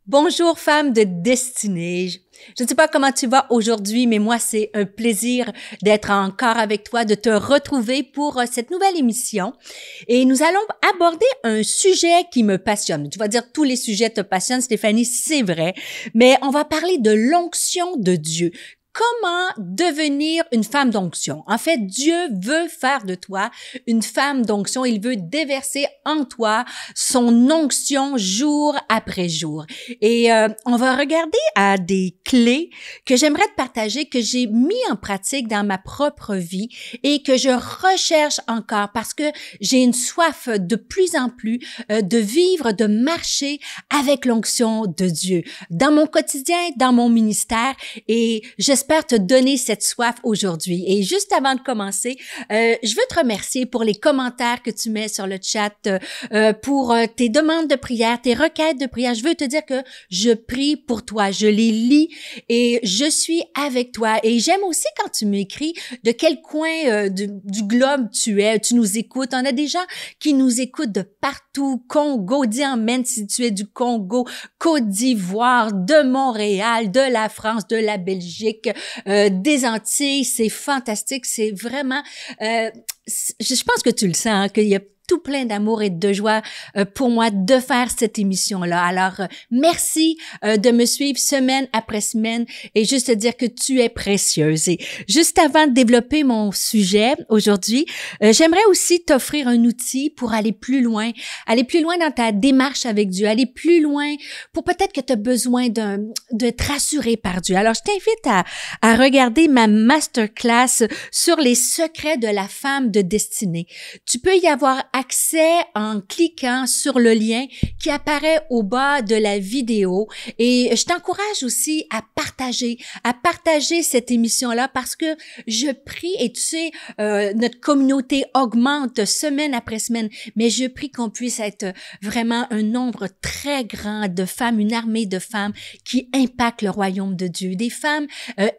Bonjour femme de destinée. Je ne sais pas comment tu vas aujourd'hui, mais moi, c'est un plaisir d'être encore avec toi, de te retrouver pour cette nouvelle émission. Et nous allons aborder un sujet qui me passionne. Tu vas dire tous les sujets te passionnent, Stéphanie, c'est vrai. Mais on va parler de l'onction de Dieu. Comment devenir une femme d'onction? En fait, Dieu veut faire de toi une femme d'onction. Il veut déverser en toi son onction jour après jour. Et on va regarder à des clés que j'aimerais te partager, que j'ai mis en pratique dans ma propre vie et que je recherche encore parce que j'ai une soif de plus en plus de vivre, de marcher avec l'onction de Dieu dans mon quotidien, dans mon ministère. Et j'espère te donner cette soif aujourd'hui. Et juste avant de commencer, je veux te remercier pour les commentaires que tu mets sur le chat, pour tes demandes de prière, tes requêtes de prière. Je veux te dire que je prie pour toi, je les lis et je suis avec toi. Et j'aime aussi quand tu m'écris de quel coin du globe tu es, tu nous écoutes. On a des gens qui nous écoutent de partout. Congo, Diamène, si tu es du Congo, Côte d'Ivoire, de Montréal, de la France, de la Belgique, des Antilles, c'est fantastique, c'est vraiment, je pense que tu le sens, hein, qu'il y a tout plein d'amour et de joie pour moi de faire cette émission-là. Alors, merci de me suivre semaine après semaine et juste te dire que tu es précieuse. Et juste avant de développer mon sujet aujourd'hui, j'aimerais aussi t'offrir un outil pour aller plus loin dans ta démarche avec Dieu, aller plus loin pour peut-être que tu as besoin d'être rassuré par Dieu. Alors, je t'invite à regarder ma masterclass sur les secrets de la femme de destinée. Tu peux y avoir accès en cliquant sur le lien qui apparaît au bas de la vidéo et je t'encourage aussi à partager cette émission-là parce que je prie et tu sais, notre communauté augmente semaine après semaine, mais je prie qu'on puisse être vraiment un nombre très grand de femmes, une armée de femmes qui impactent le royaume de Dieu, des femmes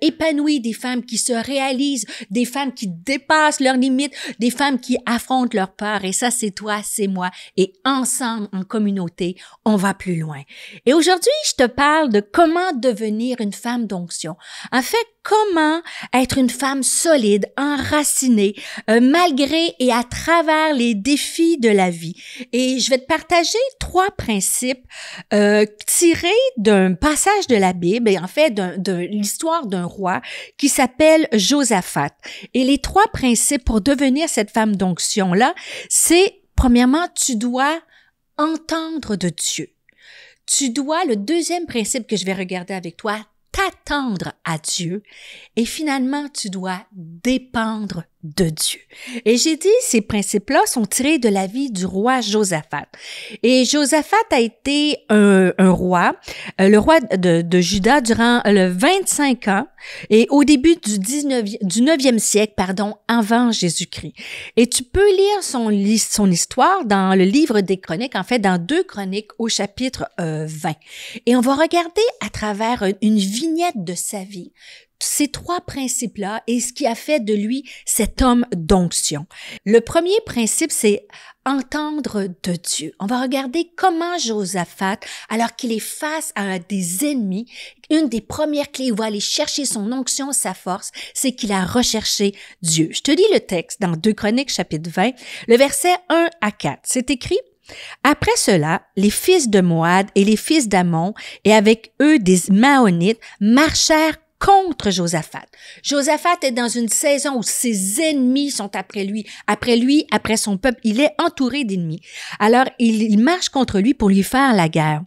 épanouies, des femmes qui se réalisent, des femmes qui dépassent leurs limites, des femmes qui affrontent leur peur et ça, c'est toi, c'est moi. Et ensemble, en communauté, on va plus loin. Et aujourd'hui, je te parle de comment devenir une femme d'onction. En fait, comment être une femme solide, enracinée, malgré et à travers les défis de la vie. Et je vais te partager 3 principes tirés d'un passage de la Bible, et en fait de l'histoire d'un roi qui s'appelle Josaphat. Et les 3 principes pour devenir cette femme d'onction-là, c'est premièrement, tu dois entendre de Dieu. Tu dois, le deuxième principe que je vais regarder avec toi, t'attendre à Dieu. Et finalement, tu dois dépendre de Dieu. Et j'ai dit, ces principes-là sont tirés de la vie du roi Josaphat. Et Josaphat a été un roi, le roi de Juda durant le 25 ans et au début du 9e siècle, avant Jésus-Christ. Et tu peux lire son histoire dans le livre des Chroniques, en fait, dans 2 Chroniques au chapitre 20. Et on va regarder à travers une vignette de sa vie ces 3 principes-là et ce qui a fait de lui cet homme d'onction. Le premier principe, c'est entendre de Dieu. On va regarder comment Josaphat, alors qu'il est face à des ennemis, une des premières clés où il va aller chercher son onction, sa force, c'est qu'il a recherché Dieu. Je te lis le texte dans 2 Chroniques, chapitre 20, le verset 1 à 4. C'est écrit: Après cela, les fils de Moab et les fils d'Ammon, et avec eux des Maonites, marchèrent contre Josaphat. Josaphat est dans une saison où ses ennemis sont après lui, après son peuple. Il est entouré d'ennemis. Alors, il marche contre lui pour lui faire la guerre.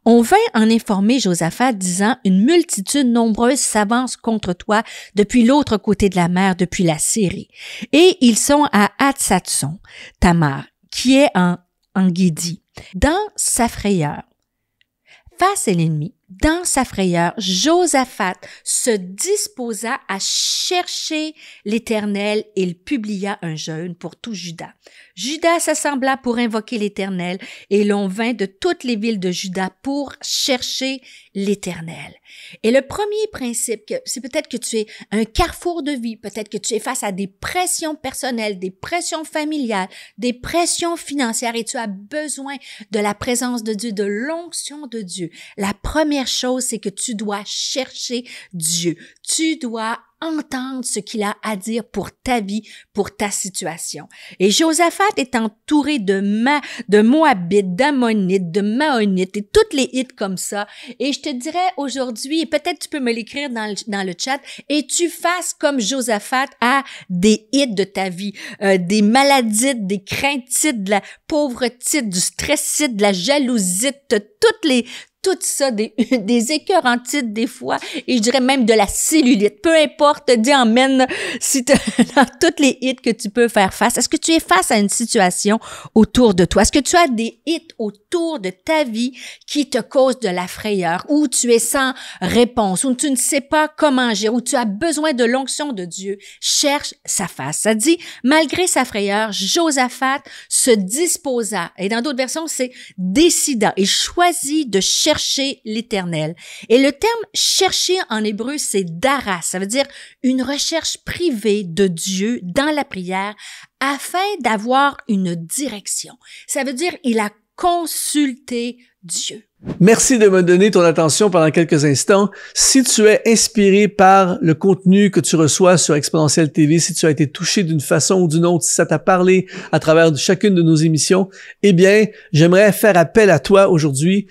On vint en informer Josaphat, disant, une multitude nombreuse s'avance contre toi depuis l'autre côté de la mer, depuis la Syrie. Et ils sont à Hatsatson, Tamar, qui est en Guédi. Dans sa frayeur, face à l'ennemi, dans sa frayeur, Josaphat se disposa à chercher l'Éternel et il publia un jeûne pour tout Juda. Juda s'assembla pour invoquer l'Éternel et l'on vint de toutes les villes de Juda pour chercher l'Éternel. Et le premier principe, c'est peut-être que tu es un carrefour de vie, peut-être que tu es face à des pressions personnelles, des pressions familiales, des pressions financières et tu as besoin de la présence de Dieu, de l'onction de Dieu. La première chose, c'est que tu dois chercher Dieu. Tu dois entendre ce qu'il a à dire pour ta vie, pour ta situation. Et Josaphat est entouré de Moabites, d'Ammonites, de Maonites et toutes les hits comme ça. Et je te dirais aujourd'hui, et peut-être tu peux me l'écrire dans le chat, et tu fasses comme Josaphat à des hits de ta vie, des maladies, des craintites, de la pauvretite, du stressite, de la jalousie, tout ça, des écœurantites des fois, et je dirais même de la cellulite. Peu importe, Dieu emmène si dans toutes les hits que tu peux faire face. Est-ce que tu es face à une situation autour de toi? Est-ce que tu as des hits autour de ta vie qui te causent de la frayeur, où tu es sans réponse, où tu ne sais pas comment agir, où tu as besoin de l'onction de Dieu? Cherche sa face. Ça dit, malgré sa frayeur, Josaphat se disposa, et dans d'autres versions, c'est décida et choisit de chercher l'Éternel. Et le terme « chercher » en hébreu, c'est « daras ». Ça veut dire une recherche privée de Dieu dans la prière afin d'avoir une direction. Ça veut dire il a consulté Dieu. Merci de me donner ton attention pendant quelques instants. Si tu es inspiré par le contenu que tu reçois sur Exponentiel TV, si tu as été touché d'une façon ou d'une autre, si ça t'a parlé à travers chacune de nos émissions, eh bien, j'aimerais faire appel à toi aujourd'hui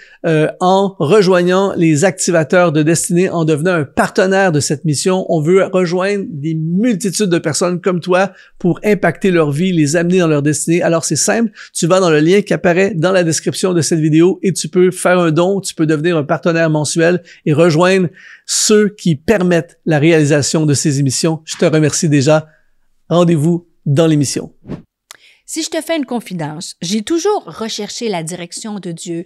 en rejoignant les activateurs de destinée, en devenant un partenaire de cette mission. On veut rejoindre des multitudes de personnes comme toi pour impacter leur vie, les amener dans leur destinée. Alors, c'est simple. Tu vas dans le lien qui apparaît dans la description de cette vidéo et tu peux faire un don, tu peux devenir un partenaire mensuel et rejoindre ceux qui permettent la réalisation de ces émissions. Je te remercie déjà. Rendez-vous dans l'émission. Si je te fais une confidence, j'ai toujours recherché la direction de Dieu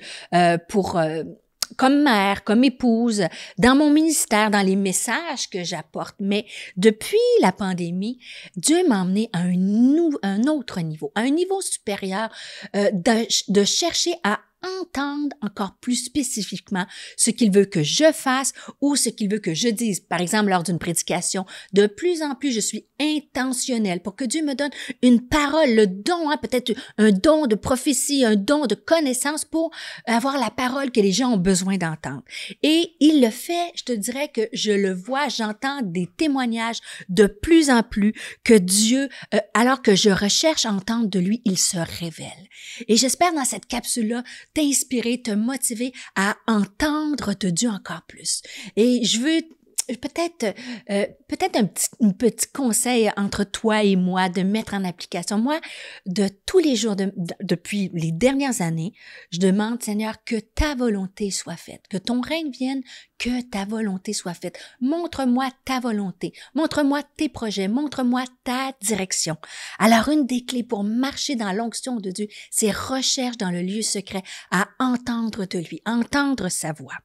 comme mère, comme épouse, dans mon ministère, dans les messages que j'apporte. Mais depuis la pandémie, Dieu m'a emmené à un autre niveau, à un niveau supérieur, de chercher à entendre encore plus spécifiquement ce qu'il veut que je fasse ou ce qu'il veut que je dise. Par exemple, lors d'une prédication, de plus en plus, je suis intentionnelle pour que Dieu me donne une parole, le don, peut-être un don de prophétie, un don de connaissance pour avoir la parole que les gens ont besoin d'entendre. Et il le fait, je te dirais que je le vois, j'entends des témoignages de plus en plus que Dieu, alors que je recherche à entendre de lui, il se révèle. Et j'espère dans cette capsule-là t'inspirer, te motiver à entendre de Dieu encore plus. Et je veux peut-être un petit conseil entre toi et moi de mettre en application. Moi, de tous les jours, depuis les dernières années, je demande, Seigneur, que ta volonté soit faite, que ton règne vienne, que ta volonté soit faite. Montre-moi ta volonté, montre-moi tes projets, montre-moi ta direction. Alors, une des clés pour marcher dans l'onction de Dieu, c'est recherche dans le lieu secret à entendre de lui, entendre sa voix.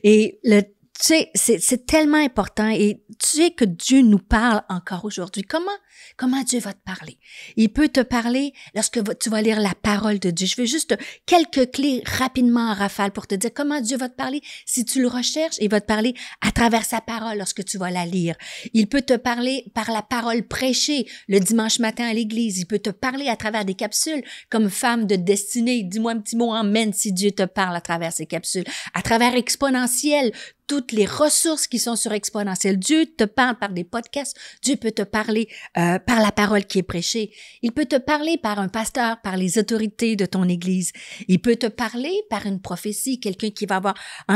Et tu sais, c'est tellement important et tu sais que Dieu nous parle encore aujourd'hui. Comment Dieu va te parler? Il peut te parler lorsque tu vas lire la parole de Dieu. Je veux juste quelques clés rapidement en rafale pour te dire comment Dieu va te parler. Si tu le recherches, il va te parler à travers sa parole lorsque tu vas la lire. Il peut te parler par la parole prêchée le dimanche matin à l'église. Il peut te parler à travers des capsules comme Femme de destinée. Dis-moi un petit mot amen si Dieu te parle à travers ces capsules. À travers Exponentiel, toutes les ressources qui sont sur Exponentiel. Dieu te parle par des podcasts. Dieu peut te parler par la parole qui est prêchée. Il peut te parler par un pasteur, par les autorités de ton église. Il peut te parler par une prophétie, quelqu'un qui va avoir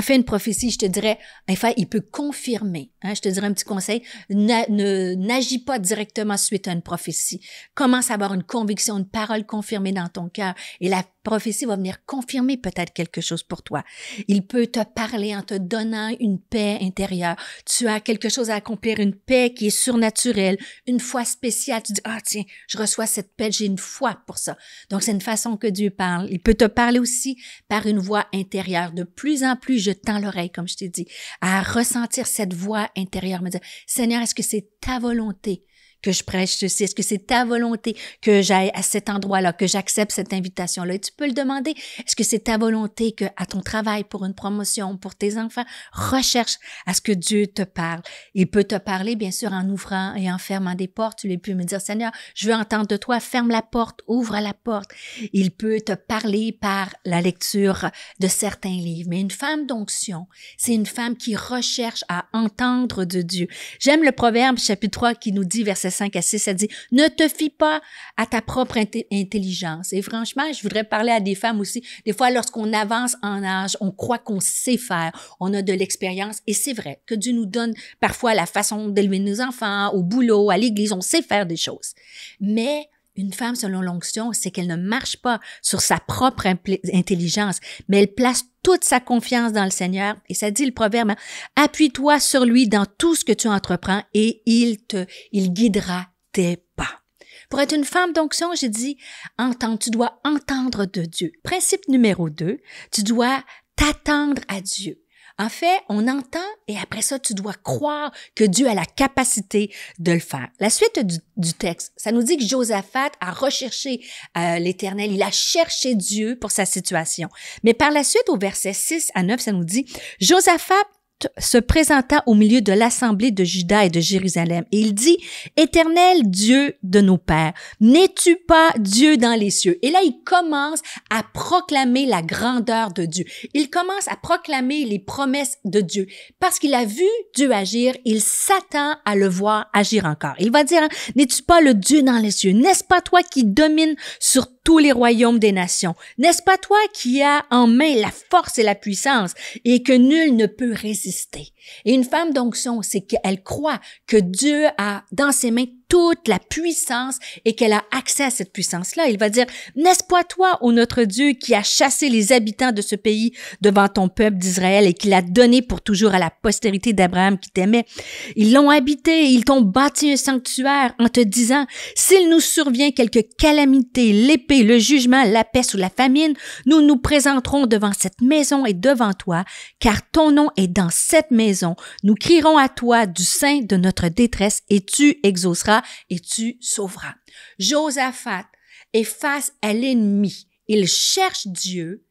une prophétie, je te dirais, enfin, il peut confirmer. Je te dirais un petit conseil, n'agis pas directement suite à une prophétie. Commence à avoir une conviction, une parole confirmée dans ton cœur et la prophétie va venir confirmer peut-être quelque chose pour toi. Il peut te parler en te donnant une paix intérieure. Tu as quelque chose à accomplir, une paix qui est surnaturelle, une foi spéciale. Tu dis, tiens, je reçois cette paix, j'ai une foi pour ça. Donc, c'est une façon que Dieu parle. Il peut te parler aussi par une voix intérieure. De plus en plus, je tends l'oreille, comme je t'ai dit, à ressentir cette voix intérieure, me dire, Seigneur, est-ce que c'est ta volonté que je prêche ceci? Est-ce que c'est ta volonté que j'aille à cet endroit-là, que j'accepte cette invitation-là? Et tu peux le demander. Est-ce que c'est ta volonté que à ton travail, pour une promotion, pour tes enfants, recherche à ce que Dieu te parle? Il peut te parler, bien sûr, en ouvrant et en fermant des portes. Tu peux me dire, Seigneur, je veux entendre de toi, ferme la porte, ouvre la porte. Il peut te parler par la lecture de certains livres. Mais une femme d'onction, c'est une femme qui recherche à entendre de Dieu. J'aime le Proverbe, chapitre 3, qui nous dit, versets 5 à 6, ça dit, « Ne te fie pas à ta propre intelligence. » Et franchement, je voudrais parler à des femmes aussi. Des fois, lorsqu'on avance en âge, on croit qu'on sait faire, on a de l'expérience. Et c'est vrai que Dieu nous donne parfois la façon d'élever nos enfants, au boulot, à l'église, on sait faire des choses. Mais une femme selon l'onction, c'est qu'elle ne marche pas sur sa propre intelligence, mais elle place toute sa confiance dans le Seigneur. Et ça dit le proverbe, hein, « Appuie-toi sur lui dans tout ce que tu entreprends et il guidera tes pas. » Pour être une femme d'onction, j'ai dit, tu dois entendre de Dieu. Principe numéro 2, tu dois t'attendre à Dieu. En fait, on entend et après ça, tu dois croire que Dieu a la capacité de le faire. La suite du texte, ça nous dit que Josaphat a recherché l'Éternel. Il a cherché Dieu pour sa situation. Mais par la suite, au verset 6 à 9, ça nous dit « Josaphat se présenta au milieu de l'assemblée de Juda et de Jérusalem. Et il dit, « Éternel Dieu de nos pères, n'es-tu pas Dieu dans les cieux? » Et là, il commence à proclamer la grandeur de Dieu. Il commence à proclamer les promesses de Dieu. Parce qu'il a vu Dieu agir, il s'attend à le voir agir encore. Il va dire, « N'es-tu pas le Dieu dans les cieux? N'est-ce pas toi qui domines sur tous les royaumes des nations? N'est-ce pas toi qui as en main la force et la puissance et que nul ne peut résister? » Et une femme d'onction, c'est qu'elle croit que Dieu a dans ses mains toute la puissance et qu'elle a accès à cette puissance-là. Il va dire, « N'est-ce pas toi, ô notre Dieu, qui a chassé les habitants de ce pays devant ton peuple d'Israël et qui l'a donné pour toujours à la postérité d'Abraham qui t'aimait? Ils l'ont habité, ils t'ont bâti un sanctuaire en te disant, « S'il nous survient quelque calamité, l'épée, le jugement, la peste ou la famine, nous nous présenterons devant cette maison et devant toi, car ton nom est dans cette maison. Nous crierons à toi du sein de notre détresse et tu exauceras et tu sauveras. » Josaphat est face à l'ennemi. Il cherche Dieu,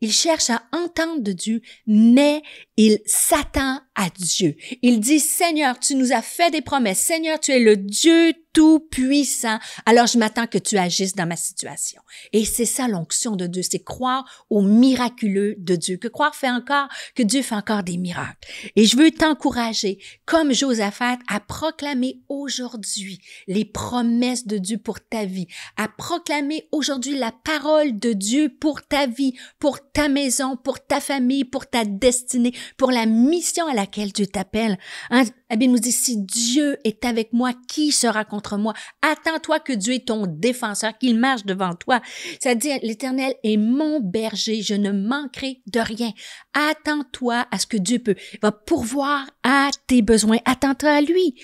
il cherche à entendre de Dieu, mais il s'attend à Dieu. Il dit, « Seigneur, tu nous as fait des promesses. Seigneur, tu es le Dieu tout-puissant. Alors, je m'attends que tu agisses dans ma situation. » Et c'est ça l'onction de Dieu, c'est croire au miraculeux de Dieu, que Dieu fait encore des miracles. Et je veux t'encourager, comme Josaphat, à proclamer aujourd'hui les promesses de Dieu pour ta vie, à proclamer aujourd'hui la parole de Dieu pour ta vie, pour ta maison, pour ta famille, pour ta destinée, pour la mission à laquelle Dieu t'appelle. Hein? La Bible nous dit, si Dieu est avec moi, qui sera contre moi? Attends-toi que Dieu est ton défenseur, qu'il marche devant toi. Ça dit, l'Éternel est mon berger, je ne manquerai de rien. Attends-toi à ce que Dieu va pourvoir à tes besoins. Attends-toi à lui.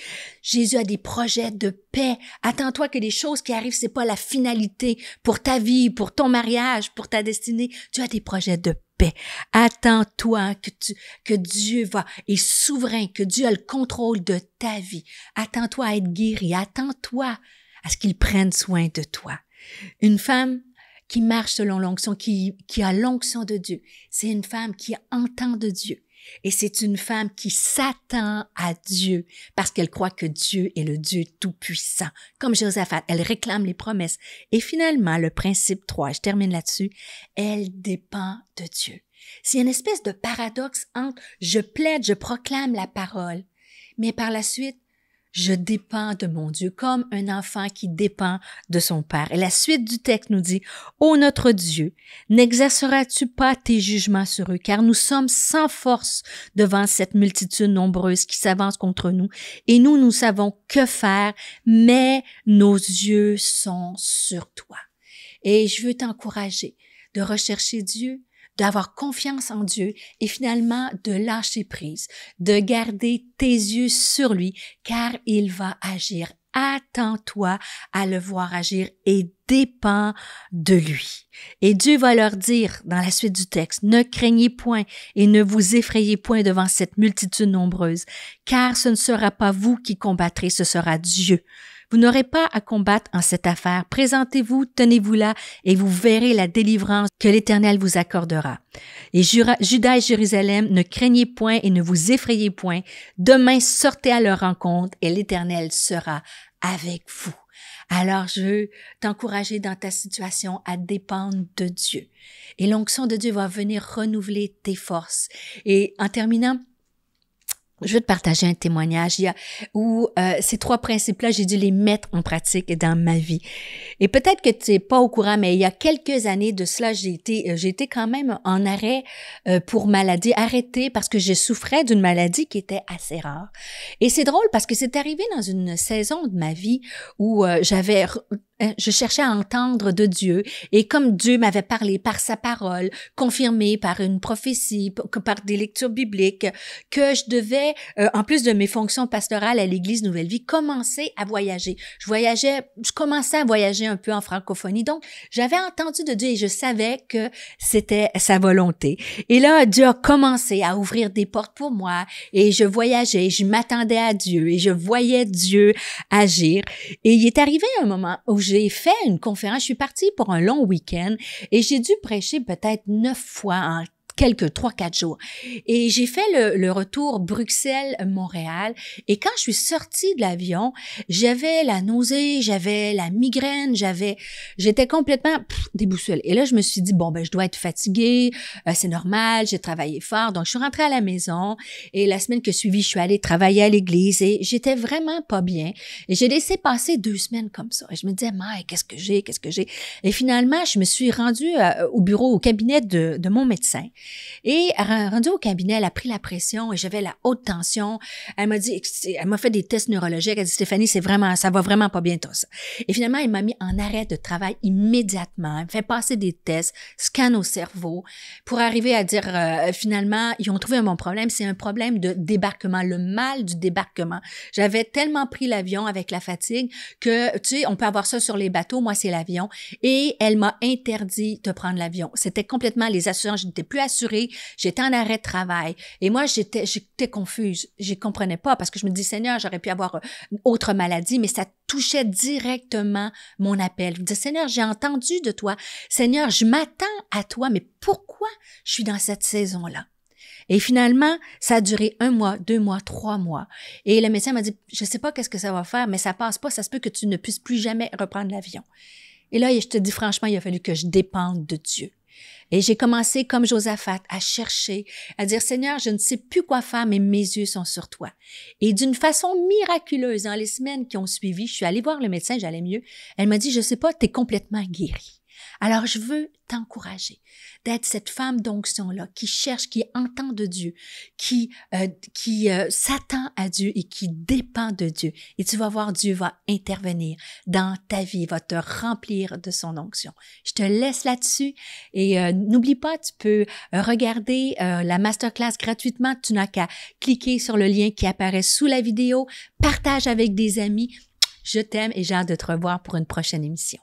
Jésus a des projets de paix. Attends-toi que les choses qui arrivent, c'est pas la finalité pour ta vie, pour ton mariage, pour ta destinée. Dieu a des projets de paix. Attends-toi que Dieu est souverain, que Dieu a le contrôle de ta vie. Attends-toi à être guéri. Attends-toi à ce qu'il prenne soin de toi. Une femme qui marche selon l'onction, qui a l'onction de Dieu, c'est une femme qui entend de Dieu. Et c'est une femme qui s'attend à Dieu parce qu'elle croit que Dieu est le Dieu tout-puissant. Comme Josaphat, elle réclame les promesses. Et finalement, le principe 3, je termine là-dessus, elle dépend de Dieu. C'est une espèce de paradoxe entre je plaide, je proclame la parole, mais par la suite, je dépends de mon Dieu, comme un enfant qui dépend de son Père. Et la suite du texte nous dit, « Ô notre Dieu, n'exerceras-tu pas tes jugements sur eux, car nous sommes sans force devant cette multitude nombreuse qui s'avance contre nous, et nous savons que faire, mais nos yeux sont sur toi. » Et je veux t'encourager de rechercher Dieu, d'avoir confiance en Dieu et finalement de lâcher prise, de garder tes yeux sur lui, car il va agir. Attends-toi à le voir agir et dépends de lui. Et Dieu va leur dire dans la suite du texte, « Ne craignez point et ne vous effrayez point devant cette multitude nombreuse, car ce ne sera pas vous qui combattrez, ce sera Dieu. » Vous n'aurez pas à combattre en cette affaire. Présentez-vous, tenez-vous là et vous verrez la délivrance que l'Éternel vous accordera. Et Juda et Jérusalem, ne craignez point et ne vous effrayez point. Demain, sortez à leur rencontre et l'Éternel sera avec vous. Alors, je veux t'encourager dans ta situation à dépendre de Dieu. Et l'onction de Dieu va venir renouveler tes forces. Et en terminant, je veux te partager un témoignage où ces 3 principes-là, j'ai dû les mettre en pratique dans ma vie. Et peut-être que tu n'es pas au courant, mais il y a quelques années de cela, j'ai été quand même en arrêt pour maladie, arrêtée parce que je souffrais d'une maladie qui était assez rare. Et c'est drôle parce que c'est arrivé dans une saison de ma vie où je cherchais à entendre de Dieu et comme Dieu m'avait parlé par sa parole, confirmé par une prophétie, par des lectures bibliques, que je devais, en plus de mes fonctions pastorales à l'Église Nouvelle Vie, commencer à voyager. Je commençais à voyager un peu en francophonie, donc j'avais entendu de Dieu et je savais que c'était sa volonté. Et là, Dieu a commencé à ouvrir des portes pour moi et je voyageais, je m'attendais à Dieu et je voyais Dieu agir. Et il est arrivé un moment où j'ai fait une conférence, je suis partie pour un long week-end et j'ai dû prêcher peut-être 9 fois en quelques 3-4 jours. Et j'ai fait le retour Bruxelles-Montréal et quand je suis sortie de l'avion, j'avais la nausée, j'avais la migraine, j'étais complètement déboussolée. Et là, je me suis dit, bon, je dois être fatiguée, c'est normal, j'ai travaillé fort. Donc, je suis rentrée à la maison et la semaine qui a suivi, je suis allée travailler à l'église et j'étais vraiment pas bien. Et j'ai laissé passer 2 semaines comme ça. Et je me disais, qu'est-ce que j'ai? Et finalement, je me suis rendue au cabinet de mon médecin. Et rendue au cabinet, elle a pris la pression et j'avais la haute tension. Elle m'a fait des tests neurologiques. Elle dit, Stéphanie, ça va vraiment pas bien tout ça. Et finalement, elle m'a mis en arrêt de travail immédiatement. Elle me fait passer des tests, scan au cerveau, pour arriver à dire, finalement, ils ont trouvé un bon problème. C'est un problème de débarquement, le mal du débarquement. J'avais tellement pris l'avion avec la fatigue que, tu sais, on peut avoir ça sur les bateaux. Moi, c'est l'avion. Et elle m'a interdit de prendre l'avion. C'était complètement les assurances. Je n'étais plus assurée. J'étais en arrêt de travail. Et moi, j'étais confuse. Je comprenais pas parce que je me dis, Seigneur, j'aurais pu avoir une autre maladie, mais ça touchait directement mon appel. Je me dis, Seigneur, j'ai entendu de toi. Seigneur, je m'attends à toi, mais pourquoi je suis dans cette saison-là? Et finalement, ça a duré 1 mois, 2 mois, 3 mois. Et le médecin m'a dit, je sais pas qu'est-ce que ça va faire, mais ça passe pas. Ça se peut que tu ne puisses plus jamais reprendre l'avion. Et là, je te dis franchement, il a fallu que je dépende de Dieu. Et j'ai commencé, comme Josaphat, à chercher, à dire, Seigneur, je ne sais plus quoi faire, mais mes yeux sont sur toi. Et d'une façon miraculeuse, dans les semaines qui ont suivi, je suis allée voir le médecin, j'allais mieux. Elle m'a dit, je sais pas, t'es complètement guérie. Alors, je veux t'encourager d'être cette femme d'onction-là qui cherche, qui entend de Dieu, qui s'attend à Dieu et qui dépend de Dieu. Et tu vas voir, Dieu va intervenir dans ta vie, va te remplir de son onction. Je te laisse là-dessus et n'oublie pas, tu peux regarder la masterclass gratuitement. Tu n'as qu'à cliquer sur le lien qui apparaît sous la vidéo. Partage avec des amis. Je t'aime et j'ai hâte de te revoir pour une prochaine émission.